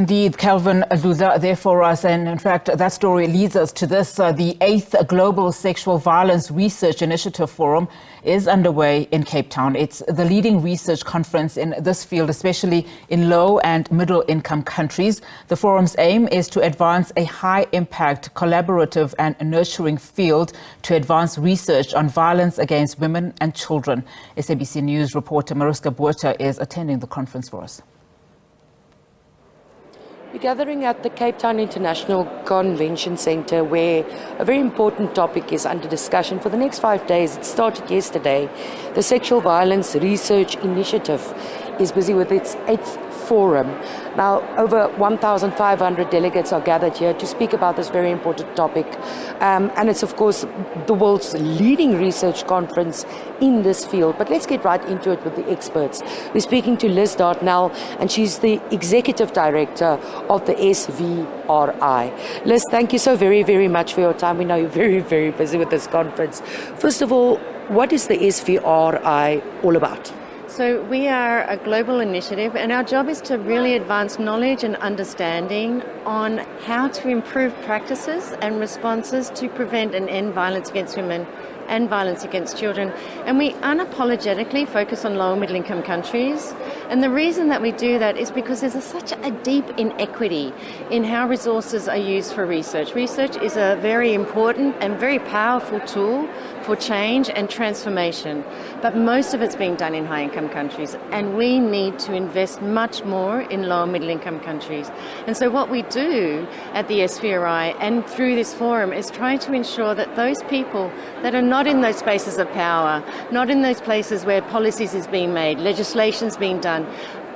Indeed, Kelvin Lula there for us, and in fact that story leads us to this. The 8th Global Sexual Violence Research Initiative Forum is underway in Cape Town. It's the leading research conference in this field, especially in low and middle income countries. The forum's aim is to advance a high impact, collaborative and nurturing field to advance research on violence against women and children. SABC News reporter Mariska Botha is attending the conference for us. We're gathering at the Cape Town International Convention Centre, where a very important topic is under discussion for the next 5 days. It started yesterday. The Sexual Violence Research Initiative is busy with its 8th forum. Now, over 1,500 delegates are gathered here to speak about this very important topic. And it's, of course, the world's leading research conference in this field. But let's get right into it with the experts. We're speaking to Liz Dartnell, and she's the Executive Director of the SVRI. Liz, thank you so very, very much for your time. We know you're very, very busy with this conference. First of all, what is the SVRI all about? So we are a global initiative, and our job is to really advance knowledge and understanding on how to improve practices and responses to prevent and end violence against women and violence against children. And we unapologetically focus on low and middle income countries. And the reason that we do that is because there's such a deep inequity in how resources are used for research. Research is a very important and very powerful tool for change and transformation. But most of it's being done in high income countries. And we need to invest much more in low and middle income countries. And so what we do at the SVRI and through this forum is try to ensure that those people that are not in those spaces of power, not in those places where policies is being made, legislation's being done,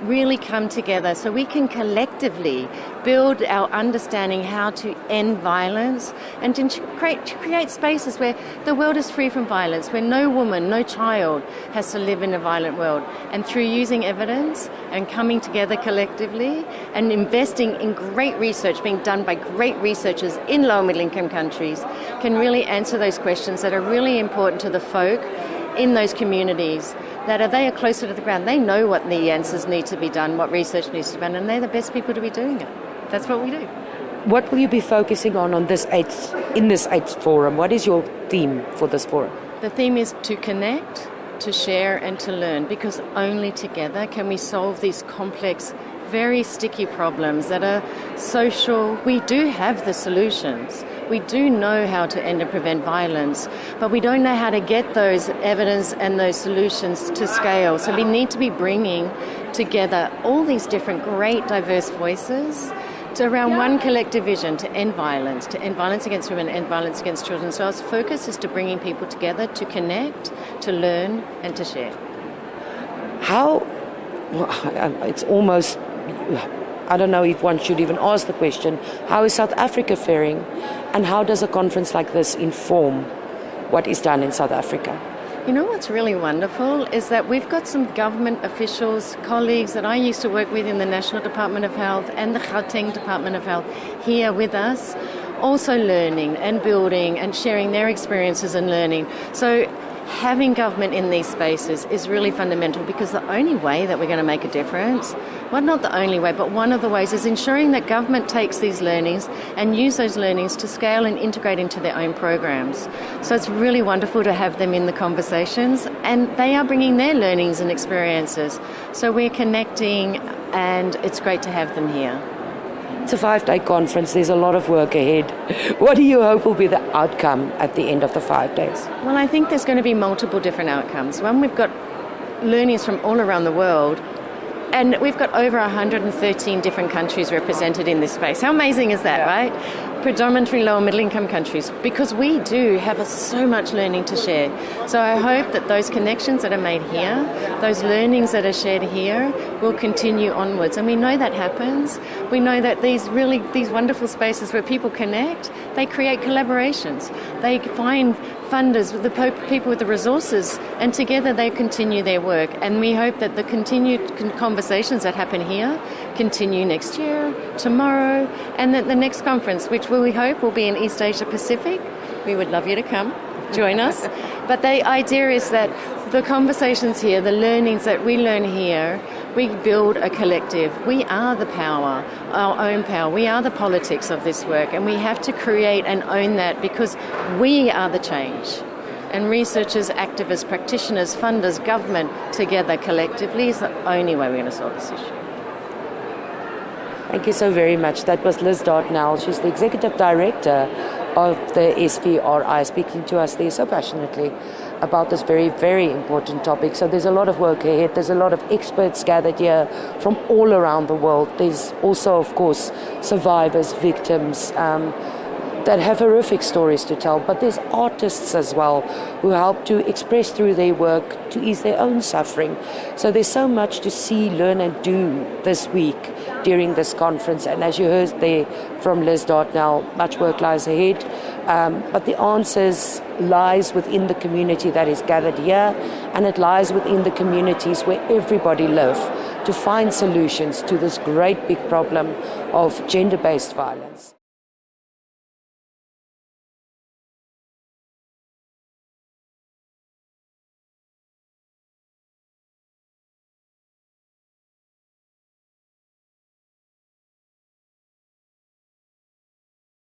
really come together so we can collectively build our understanding how to end violence and to create spaces where the world is free from violence, where no woman, no child has to live in a violent world. And through using evidence and coming together collectively and investing in great research being done by great researchers in low and middle income countries can really answer those questions that are really important to the folk in those communities, that they are closer to the ground. They know what the answers need to be done, what research needs to be done, and they're the best people to be doing it. That's what we do. What will you be focusing on this 8th forum? What is your theme for this forum? The theme is to connect, to share and to learn, because only together can we solve these complex, very sticky problems that are social. We do have the solutions. We do know how to end and prevent violence, but we don't know how to get those evidence and those solutions to scale. So we need to be bringing together all these different great diverse voices to around one collective vision to end violence against women, end violence against children. So our focus is to bringing people together to connect, to learn and to share. It's almost, I don't know if one should even ask the question, how is South Africa faring, and how does a conference like this inform what is done in South Africa? You know what's really wonderful is that we've got some government officials, colleagues that I used to work with in the National Department of Health and the Gauteng Department of Health here with us, also learning and building and sharing their experiences and learning. So having government in these spaces is really fundamental, because the only way that we're going to make a difference, well, not the only way, but one of the ways is ensuring that government takes these learnings and use those learnings to scale and integrate into their own programs. So it's really wonderful to have them in the conversations, and they are bringing their learnings and experiences. So we're connecting, and it's great to have them here. It's a 5-day conference. There's a lot of work ahead. What do you hope will be the outcome at the end of the 5 days? Well, I think there's going to be multiple different outcomes. One, we've got learnings from all around the world, and we've got over 113 different countries represented in this space. How amazing is that, right? Predominantly low and middle income countries, because we do have so much learning to share. So I hope that those connections that are made here, those learnings that are shared here, will continue onwards. And we know that happens. We know that these wonderful spaces where people connect, they create collaborations. They find funders, the people with the resources, and together they continue their work. And we hope that the continued conversations that happen here continue next year, tomorrow, and that the next conference, which we hope will be in East Asia Pacific. We would love you to come, join us. But the idea is that the conversations here, the learnings that we learn here, We build a collective. We are the power, our own power. We are the politics of this work, and we have to create and own that because we are the change. And researchers, activists, practitioners, funders, government, together collectively is the only way we're going to solve this issue. Thank you so very much. That was Liz Dartnell. She's the Executive Director of the SVRI, speaking to us there so passionately about this very, very important topic. So there's a lot of work ahead. There's a lot of experts gathered here from all around the world. There's also, of course, survivors, victims, that have horrific stories to tell, but there's artists as well who help to express through their work to ease their own suffering. So there's so much to see, learn and do this week during this conference. And as you heard there from Liz Dartnell, much work lies ahead, but the answers lies within the community that is gathered here, and it lies within the communities where everybody lives to find solutions to this great big problem of gender-based violence.